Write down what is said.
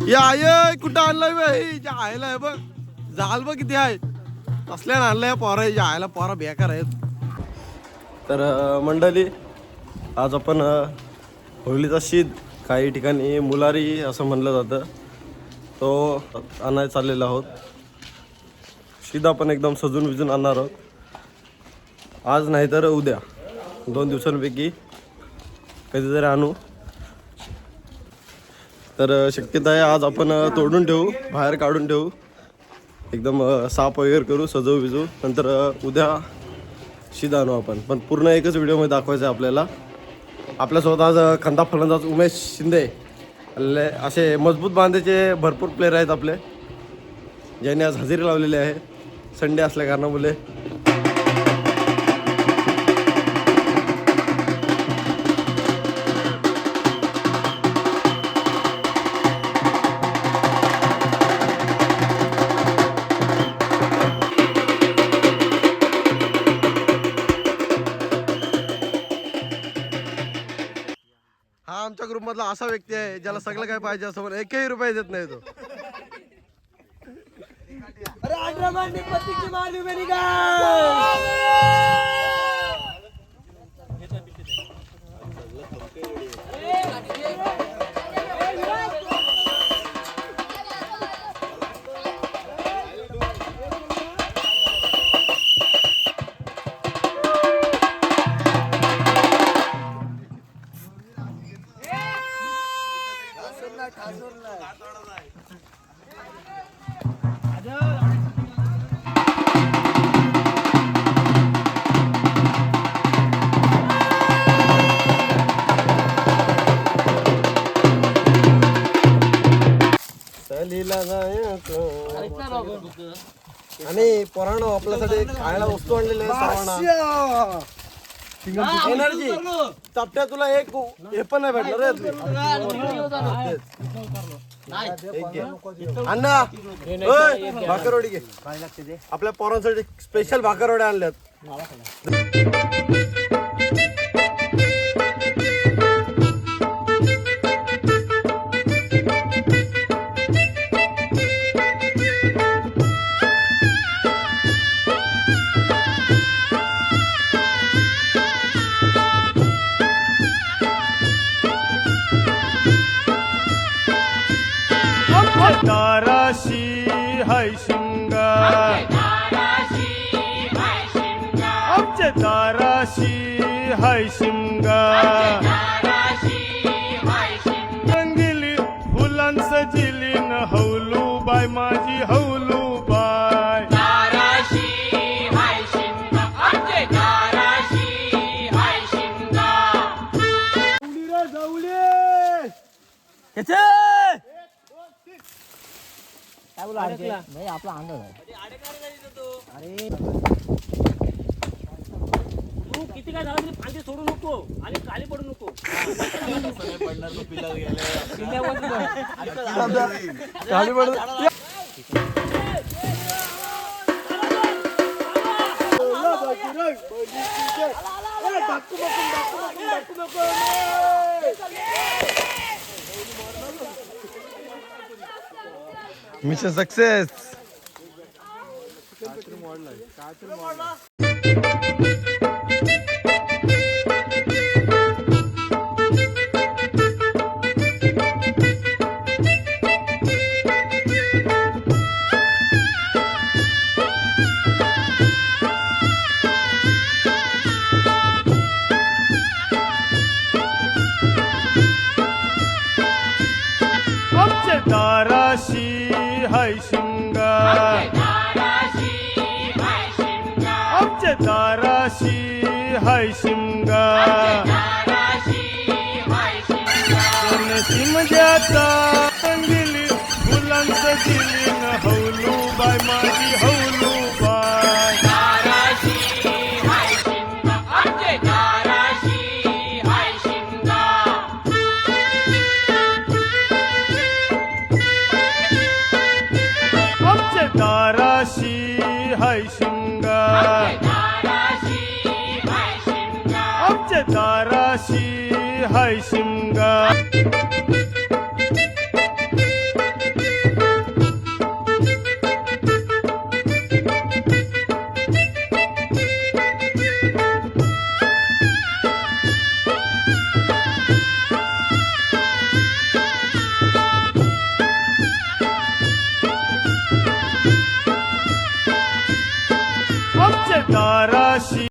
या कुठं आणलंय बाई जायला आहे बघ जाल बघ किती आहे असल्यानं आणलंय पोरं जायला पोरं बेकार आहेत. तर मंडळी आज आपण होळीचा शीद काही ठिकाणी मुलारी असं म्हणलं जातं तो आणायला चाललेलो आहोत. शीद आपण एकदम सजून विजून आणणार आहोत आज नाही तर उद्या 2 दिवसांपैकी कधीतरी आणू. तर शक्यता आहे आज आपण तोडून ठेवू बाहेर काढून ठेवू एकदम साफ वगैरे करू सजवू विजू नंतर उद्या शीद आणू आपण. पण पूर्ण एकच व्हिडिओमध्ये दाखवायचं आहे आपल्याला. आपल्यासोबत आज खंदा फलंदाज उमेश शिंदे असे मजबूत बांधाचे भरपूर प्लेयर आहेत आपले ज्यांनी आज हजेरी लावलेली आहे संडे असल्या कारणामुळे. हा आमच्या ग्रुप मधला असा व्यक्ती आहे ज्याला सगळं काय पाहिजे असं पण 1ही रुपये देत नाही तो. आणि पोरांनो आपल्यासाठी खायला वस्तू आणलेले एनर्जी चपट्या तुला एक हे पण नाही भेटणार रे अण्णा भाकरवडी घे आपल्या पोरांसाठी स्पेशल भाकरवड्या आणल्यात. ताराशी हाय शिंगा आमच्या ताराशी हाय शिंगा रंगिली फुलांचं जिलीन हौलू बाय माझी हौलू बाय नाही आपला अंदाज आहे. तू किती काय झालं तरी फांदी सोडू नको आणि खाली पडू नको. खाली पड मिशन सक्सेस. आमच्या ताराशी हाय शिंगा आमच्या ताराशी हाय शिंगा शिमग्याचा रंगिली फुलांचं जिलीन हौलू बाय माझी हौलू बाय आमच्या ताराशी हाय शिंगा आमच्या ताराशी हाय शिंगा ताराशी